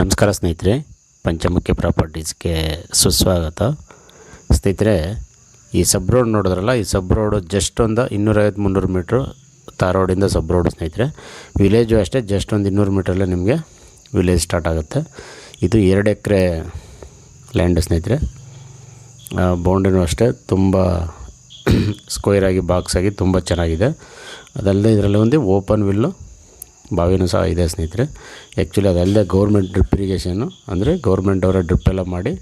ನಮಸ್ಕಾರ ಸ್ನೇಹಿತರೆ, ಪಂಚಮುಖಿ ಪ್ರಾಪರ್ಟೀಸ್ಗೆ ಸುಸ್ವಾಗತ. ಸ್ನೇಹಿತರೆ, ಈ ಸಬ್ ರೋಡ್ ನೋಡಿದ್ರಲ್ಲ, ಈ ಸಬ್ ರೋಡು ಜಸ್ಟ್ ಒಂದು 250-300 ಮೀಟ್ರು ತಾರ್ ರೋಡಿಂದ ಸಬ್ ರೋಡು ಸ್ನೇಹಿತರೆ. ವಿಲೇಜು ಅಷ್ಟೇ, ಜಸ್ಟ್ ಒಂದು 200 ಮೀಟ್ರಲ್ಲೇ ನಿಮಗೆ ವಿಲೇಜ್ ಸ್ಟಾರ್ಟ್ ಆಗುತ್ತೆ. ಇದು 2 ಎಕರೆ ಲ್ಯಾಂಡ್ ಸ್ನೇಹಿತರೆ. ಬೌಂಡ್ರಿನೂ ಅಷ್ಟೇ ತುಂಬ ಸ್ಕ್ವೇರಾಗಿ ಬಾಕ್ಸಾಗಿ ತುಂಬ ಚೆನ್ನಾಗಿದೆ. ಅದಲ್ಲದೆ ಇದರಲ್ಲಿ ಒಂದು ಓಪನ್ ವಿಲ್ಲು ಬಾವಿನೂ ಸಹ ಇದೆ ಸ್ನೇಹಿತರೆ. ಆ್ಯಕ್ಚುಲಿ ಅದಲ್ಲದೆ ಗೌರ್ಮೆಂಟ್ ಡ್ರಿಪ್ ಇರಿಗೇಷನ್ನು, ಅಂದರೆ ಗೌರ್ಮೆಂಟ್ ಅವರ ಡ್ರಿಪ್ ಎಲ್ಲ ಮಾಡಿ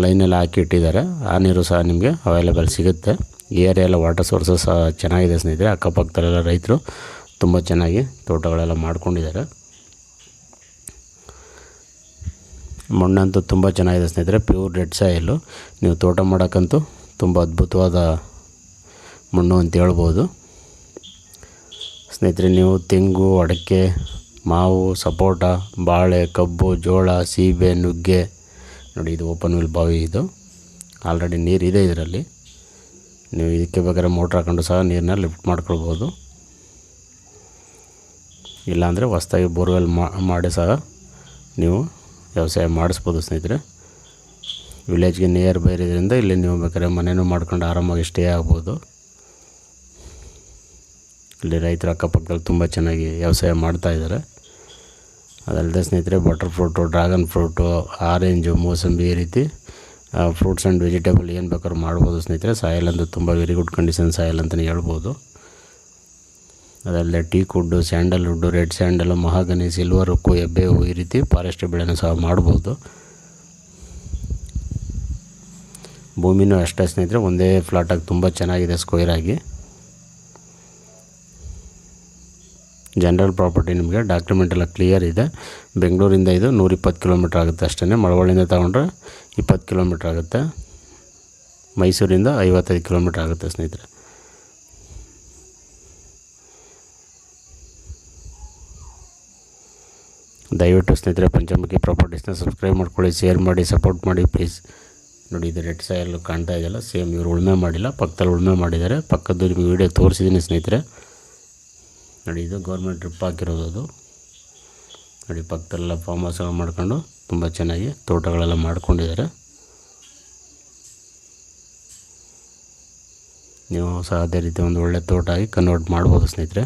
ಲೈನೆಲ್ಲ ಹಾಕಿ ಇಟ್ಟಿದ್ದಾರೆ. ಆ ನೀರು ಸಹ ನಿಮಗೆ ಅವೈಲೇಬಲ್ ಸಿಗುತ್ತೆ. ಈ ಏರಿಯಾ ಎಲ್ಲ ವಾಟರ್ ಸೋರ್ಸಸ್ ಸಹ ಚೆನ್ನಾಗಿದೆ ಸ್ನೇಹಿತರೆ. ಅಕ್ಕಪಕ್ಕದಲ್ಲೆಲ್ಲ ರೈತರು ತುಂಬ ಚೆನ್ನಾಗಿ ತೋಟಗಳೆಲ್ಲ ಮಾಡ್ಕೊಂಡಿದ್ದಾರೆ. ಮಣ್ಣಂತೂ ತುಂಬ ಚೆನ್ನಾಗಿದೆ ಸ್ನೇಹಿತರೆ, ಪ್ಯೂರ್ ರೆಡ್ ಸಾಯಿಲು. ನೀವು ತೋಟ ಮಾಡೋಕ್ಕಂತೂ ತುಂಬ ಅದ್ಭುತವಾದ ಮಣ್ಣು ಅಂತ ಹೇಳ್ಬೋದು ಸ್ನೇಹಿತರೆ. ನೀವು ತೆಂಗು, ಅಡಿಕೆ, ಮಾವು, ಸಪೋಟ, ಬಾಳೆ, ಕಬ್ಬು, ಜೋಳ, ಸೀಬೆ, ನುಗ್ಗೆ ನೋಡಿ, ಇದು ಓಪನ್ ವಿಲ್ ಬಾವಿ. ಇದು ಆಲ್ರೆಡಿ ನೀರಿದೆ ಇದರಲ್ಲಿ. ನೀವು ಇದಕ್ಕೆ ಬೇಕಾದ್ರೆ ಮೋಟ್ರ್ ಹಾಕೊಂಡು ಸಹ ನೀರನ್ನ ಲಿಫ್ಟ್ ಮಾಡ್ಕೊಳ್ಬೋದು. ಇಲ್ಲಾಂದರೆ ಹೊಸ್ದಾಗಿ ಬೋರ್ವೆಲ್ ಮಾಡಿ ಸಹ ನೀವು ವ್ಯವಸಾಯ ಮಾಡಿಸ್ಬೋದು ಸ್ನೇಹಿತರೆ. ವಿಲೇಜ್ಗೆ ನಿಯರ್ ಬೈ ಇರೋದ್ರಿಂದ ಇಲ್ಲಿ ನೀವು ಬೇಕಾದ್ರೆ ಮನೆಯೂ ಮಾಡ್ಕೊಂಡು ಆರಾಮಾಗಿ ಸ್ಟೇ ಆಗ್ಬೋದು. ಇಲ್ಲಿ ರೈತರ ಅಕ್ಕಪಕ್ಕದಲ್ಲಿ ತುಂಬ ಚೆನ್ನಾಗಿ ವ್ಯವಸಾಯ ಮಾಡ್ತಾಯಿದ್ದಾರೆ. ಅದಲ್ಲದೆ ಸ್ನೇಹಿತರೆ, butter fruit, dragon fruit, orange, ಮೋಸಂಬಿ, ಈ ರೀತಿ ಫ್ರೂಟ್ಸ್ ಆ್ಯಂಡ್ ವೆಜಿಟೇಬಲ್ ಏನು ಬೇಕಾದ್ರೂ ಮಾಡ್ಬೋದು ಸ್ನೇಹಿತರೆ. ಸಾಯಿಲ್ ಅಂತೂ ತುಂಬ ವೆರಿ ಗುಡ್ ಕಂಡೀಷನ್ ಸಾಯಿಲ್ ಅಂತಲೇ ಹೇಳ್ಬೋದು. ಅದಲ್ಲದೆ teak wood, sandalwood, red sandal, mahogany, silver oak, ಎಬ್ಬೇವು, ಈ ರೀತಿ ಫಾರೆಸ್ಟ್ ಬೆಳೆನೂ ಸಹ ಮಾಡ್ಬೋದು. ಭೂಮಿನೂ ಅಷ್ಟೇ ಸ್ನೇಹಿತರೆ, ಒಂದೇ ಫ್ಲಾಟಾಗಿ ತುಂಬ ಚೆನ್ನಾಗಿದೆ ಸ್ಕ್ವೇರಾಗಿ. ಜನರಲ್ ಪ್ರಾಪರ್ಟಿ, ನಿಮಗೆ ಡಾಕ್ಯುಮೆಂಟ್ ಎಲ್ಲ ಕ್ಲಿಯರ್ ಇದೆ. ಬೆಂಗಳೂರಿಂದ ಇದು 120 ಕಿಲೋಮೀಟ್ರ್ ಆಗುತ್ತೆ ಅಷ್ಟೇ. ಮಳವಳ್ಳಿಯಿಂದ ತಗೊಂಡ್ರೆ 20 ಕಿಲೋಮೀಟ್ರ್ ಆಗುತ್ತೆ. ಮೈಸೂರಿಂದ 55 ಕಿಲೋಮೀಟ್ರ್ ಆಗುತ್ತೆ ಸ್ನೇಹಿತರೆ. ದಯವಿಟ್ಟು ಸ್ನೇಹಿತರೆ ಪಂಚಮುಖಿ ಪ್ರಾಪರ್ಟೀಸ್ನ ಸಬ್ಸ್ಕ್ರೈಬ್ ಮಾಡ್ಕೊಳ್ಳಿ, ಶೇರ್ ಮಾಡಿ, ಸಪೋರ್ಟ್ ಮಾಡಿ ಪ್ಲೀಸ್. ನೋಡಿ, ಇದು ರೆಡ್ ಸಾಯಲ್ ಕಾಣ್ತಾ ಇದೆಯಲ್ಲ, ಸೇಮ್ ಇವರು ಉಳುಮೆ ಮಾಡಿಲ್ಲ, ಪಕ್ಕದಲ್ಲಿ ಉಳುಮೆ ಮಾಡಿದ್ದಾರೆ. ಪಕ್ಕದ್ದು ನಿಮಗೆ ವೀಡಿಯೋ ತೋರಿಸಿದ್ದೀನಿ ಸ್ನೇಹಿತರೆ. ನೋಡಿ, ಇದು ಗೌರ್ಮೆಂಟ್ ಡ್ರಿಪ್ ಹಾಕಿರೋದು. ಅದು ನೋಡಿ, ಪಕ್ಕದಲ್ಲೆಲ್ಲ ಫಾರ್ಮ್ ಹೌಸ್ಗಳು ಮಾಡ್ಕೊಂಡು ತುಂಬ ಚೆನ್ನಾಗಿ ತೋಟಗಳೆಲ್ಲ ಮಾಡ್ಕೊಂಡಿದ್ದಾರೆ. ನೀವು ಸಹ ಅದೇ ರೀತಿ ಒಂದು ಒಳ್ಳೆ ತೋಟ ಆಗಿ ಕನ್ವರ್ಟ್ ಮಾಡ್ಬೋದು ಸ್ನೇಹಿತರೆ.